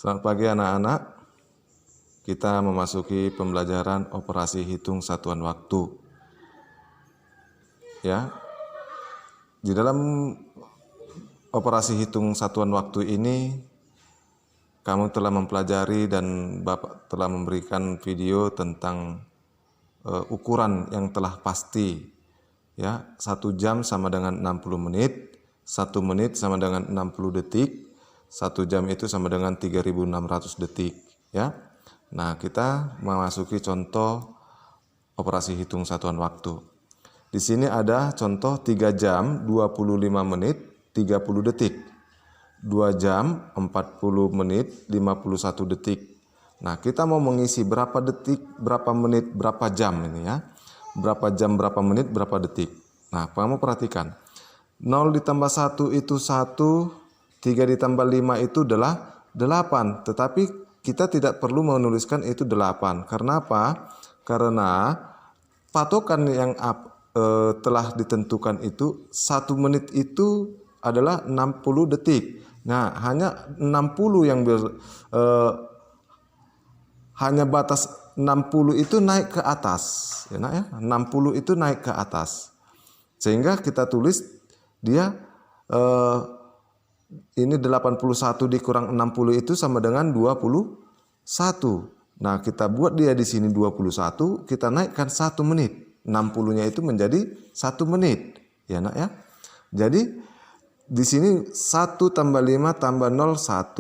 Selamat pagi anak-anak. Kita memasuki pembelajaran operasi hitung satuan waktu. Ya. Di dalam operasi hitung satuan waktu ini kamu telah mempelajari dan Bapak telah memberikan video tentang ukuran yang telah pasti. Ya, 1 jam sama dengan 60 menit, 1 menit sama dengan 60 detik, 1 jam itu sama dengan 3.600 detik. Ya. Nah, kita memasuki contoh operasi hitung satuan waktu. Di sini ada contoh 3 jam 25 menit 30 detik. 2 jam 40 menit 51 detik. Nah, kita mau mengisi berapa detik, berapa menit, berapa jam ini ya. Berapa jam, berapa menit, berapa detik. Nah, kamu perhatikan. 0 ditambah 1 itu 1, 3 ditambah 5 itu adalah 8. Tetapi kita tidak perlu menuliskan itu 8. Karena apa? Karena patokan yang telah ditentukan itu 1 menit itu adalah 60 detik. Nah, hanya 60 yang hanya batas 60 itu naik ke atas, ya nak ya. 60 itu naik ke atas. Sehingga kita tulis dia ini 81 dikurang 60 itu sama dengan 21. Nah, kita buat dia di sini 21, kita naikkan 1 menit. 60-nya itu menjadi 1 menit. Ya nak ya. Jadi di sini 1 tambah 5 tambah 0 1,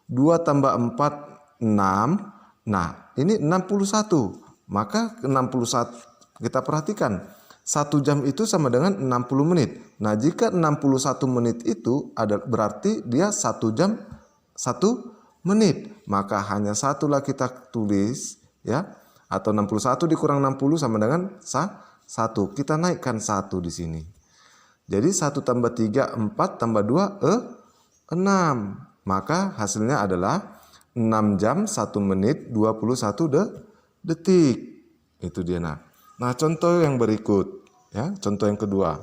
2 tambah 4 6. Nah, ini 61. Maka 61 kita perhatikan. 1 jam itu sama dengan 60 menit. Nah, jika 61 menit itu ada berarti dia 1 jam 1 menit. Maka hanya satulah kita tulis ya. Atau 61 dikurang 60 sama dengan 1. Kita naikkan 1 di sini. Jadi 1 tambah 3 4 tambah 2 6. Maka hasilnya adalah 6 jam 1 menit 21 detik. Itu dia nah. Nah, contoh yang berikut ya, contoh yang kedua.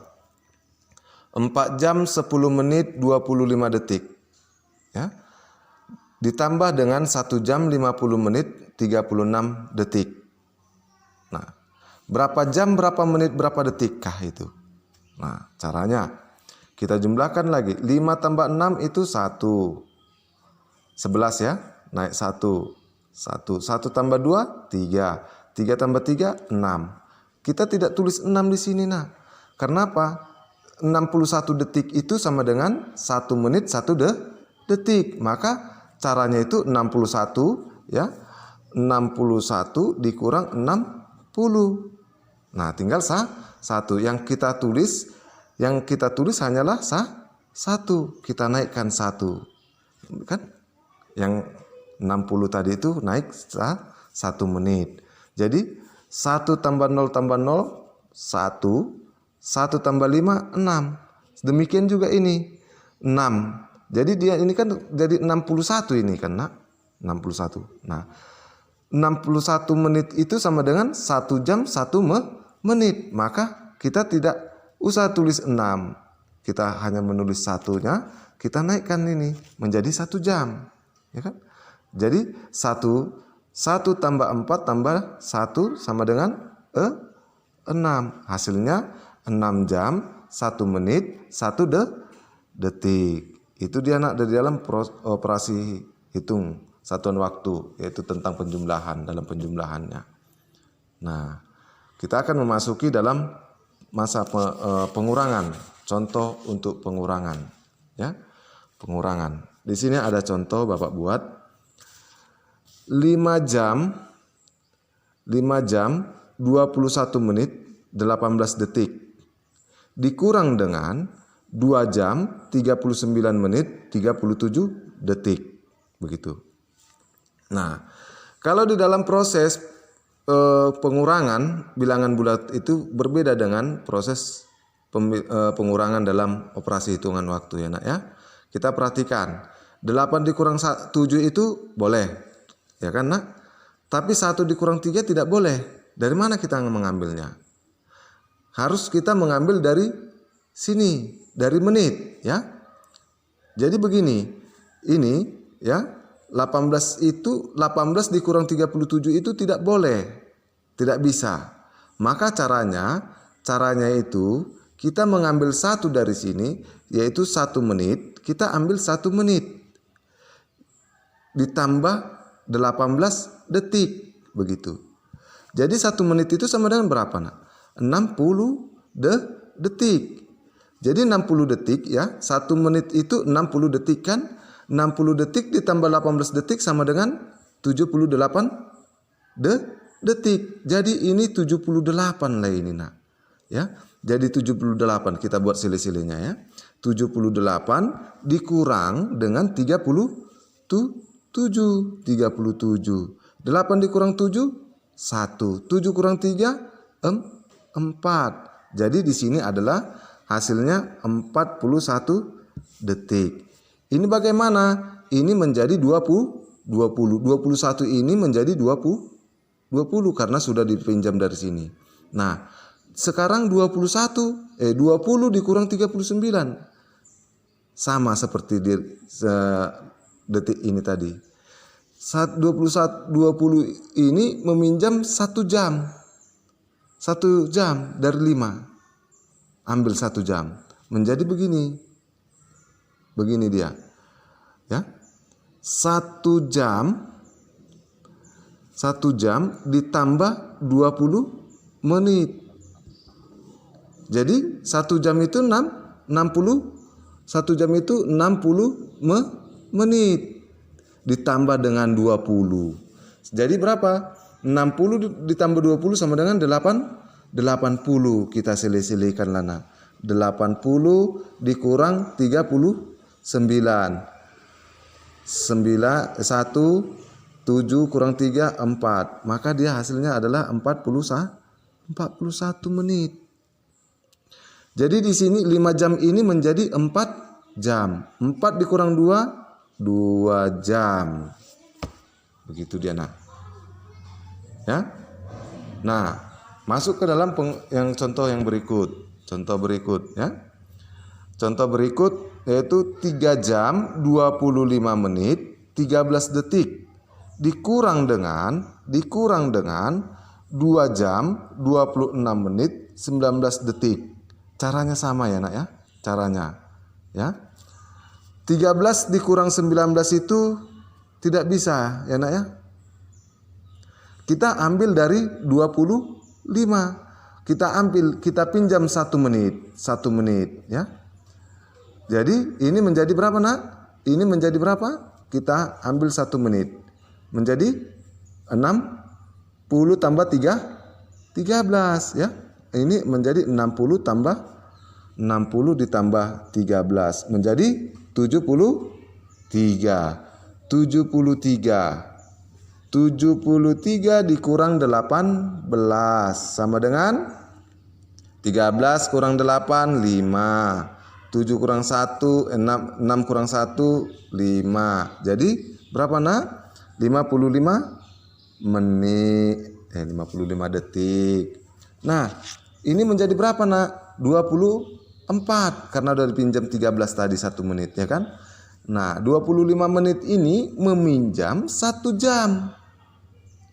4 jam 10 menit 25 detik. Ya. Ditambah dengan 1 jam 50 menit 36 detik. Nah, berapa jam, berapa menit, berapa detikkah itu? Nah, caranya kita jumlahkan lagi. 5 tambah 6 itu 1. 11 ya, naik 1. 1 tambah 2, 3. 3 tambah 3, 6. Kita tidak tulis 6 di sini nah. Karena apa? 61 detik itu sama dengan 1 menit 1 detik. Maka caranya itu 61 ya. 61 dikurang 60. Nah, tinggal 1. Yang kita tulis hanyalah 1. Kita naikkan 1. Kan? Yang 60 tadi itu naik 1 menit. Jadi 1 tambah 0 tambah 0 1. 1 tambah 5 6. Demikian juga ini 6. Jadi dia ini kan jadi 61 ini kan nak. 61. Nah, 61 menit itu sama dengan 1 jam 1 menit. Maka kita tidak usah tulis 6. Kita hanya menulis 1-nya, kita naikkan ini menjadi 1 jam. Ya kan? Jadi 1 tambah 4 tambah 1 sama dengan 6. Hasilnya 6 jam 1 menit 1 detik. Itu dia nak dari dalam operasi hitung satuan waktu, yaitu tentang penjumlahan dalam penjumlahannya. Nah, kita akan memasuki dalam masa pengurangan. Contoh untuk pengurangan, ya. Pengurangan. Di sini ada contoh Bapak buat 5 jam 21 menit 18 detik dikurang dengan 2 jam 39 menit 37 detik. Begitu. Nah, kalau di dalam proses pengurangan bilangan bulat itu berbeda dengan proses pengurangan dalam operasi hitungan waktu ya nak ya. Kita perhatikan 8 dikurang 7 itu boleh ya kan nak. Tapi 1 dikurang 3 tidak boleh. Dari mana kita mengambilnya? Harus kita mengambil dari sini, dari menit ya. Jadi begini, ini ya 18 itu 18 dikurang 37 itu tidak boleh. Tidak bisa. Maka caranya itu kita mengambil 1 dari sini, yaitu 1 menit, kita ambil 1 menit. Ditambah 18 detik, begitu. Jadi 1 menit itu sama dengan berapa, nak? 60 detik. Jadi 60 detik ya, 1 menit itu 60 detik kan? 60 detik ditambah 18 detik sama dengan 78 detik. Jadi ini 78 lah ini, nak. Ya. Jadi 78 kita buat silih-silihnya ya. 78 dikurang dengan 37. 8 dikurang 7 1. 7 kurang 3 4. Jadi di sini adalah hasilnya 41 detik. Ini bagaimana? Ini menjadi 20. 21 ini menjadi 20 karena sudah dipinjam dari sini. Nah, sekarang 20 dikurang 39. Sama seperti di detik ini tadi. 20 ini meminjam 1 jam. 1 jam dari 5. Ambil 1 jam. Menjadi begini. Begini dia. Ya. 1 jam ditambah 20 menit. Jadi 1 jam itu 60. 1 jam itu 60 menit. Ditambah dengan 20. Jadi berapa? 60 ditambah 20 sama dengan 80. Kita silih-silihkan lana. 80 dikurang 39. 1 7 kurang 3 4. Maka dia hasilnya adalah 41 menit. Jadi di sini 5 jam ini menjadi 4 jam. 4 dikurang 2 jam. Begitu dia, nak. Ya. Nah, masuk ke dalam contoh yang berikut. Contoh berikut ya. Contoh berikut yaitu 3 jam 25 menit 13 detik dikurang dengan 2 jam 26 menit 19 detik. Caranya sama ya, nak ya. Caranya ya. 13 dikurang 19 itu tidak bisa ya, nak ya. Kita ambil dari 25. Kita pinjam 1 menit ya. Jadi ini menjadi berapa, nak? Ini menjadi berapa? Kita ambil 1 menit. Menjadi 60 tambah 13 ya. Ini menjadi 60 tambah 60 ditambah 13 menjadi 73. 73 dikurang 18 sama dengan 13 kurang 8 5. 7 kurang 1 6 kurang 1 5. Jadi berapa, nak? 55 menit 55 detik. Nah, ini menjadi berapa, nak? 24 karena udah dipinjam 13 tadi 1 menit ya kan? Nah, 25 menit ini meminjam 1 jam.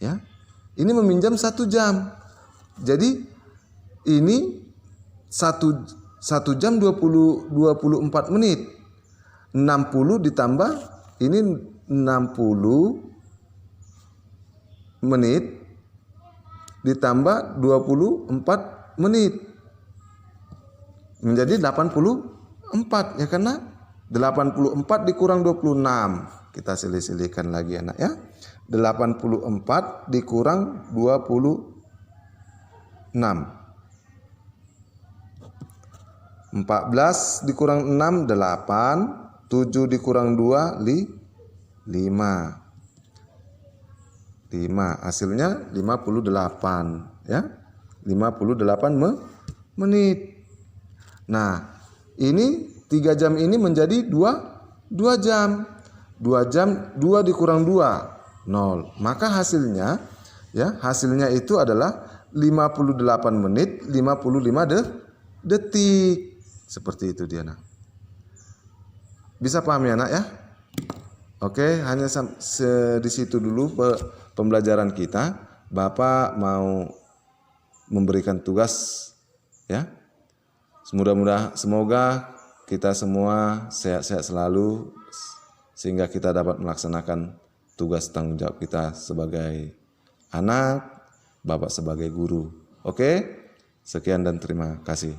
Ya. Ini meminjam 1 jam. Jadi ini 1 jam 24 menit. 60 ditambah ini 60 menit ditambah 24 menit. Menjadi 84 ya, karena 84 dikurang 26. Kita silih-silihkan lagi, anak ya. 84 dikurang 26. 14 dikurang 6 8. 7 dikurang 2 5. Hasilnya 58 ya. 58 menit. Nah, ini 3 jam ini menjadi 2 jam. 2 jam 2 dikurang 2 0. Maka hasilnya ya, hasilnya itu adalah 58 menit 55 detik. Seperti itu dia, nak. Bisa paham ya, nak ya? Oke, hanya di situ dulu pembelajaran kita. Bapak mau memberikan tugas ya. Semoga kita semua sehat-sehat selalu sehingga kita dapat melaksanakan tugas tanggung jawab kita sebagai anak, Bapak sebagai guru. Oke? Sekian dan terima kasih.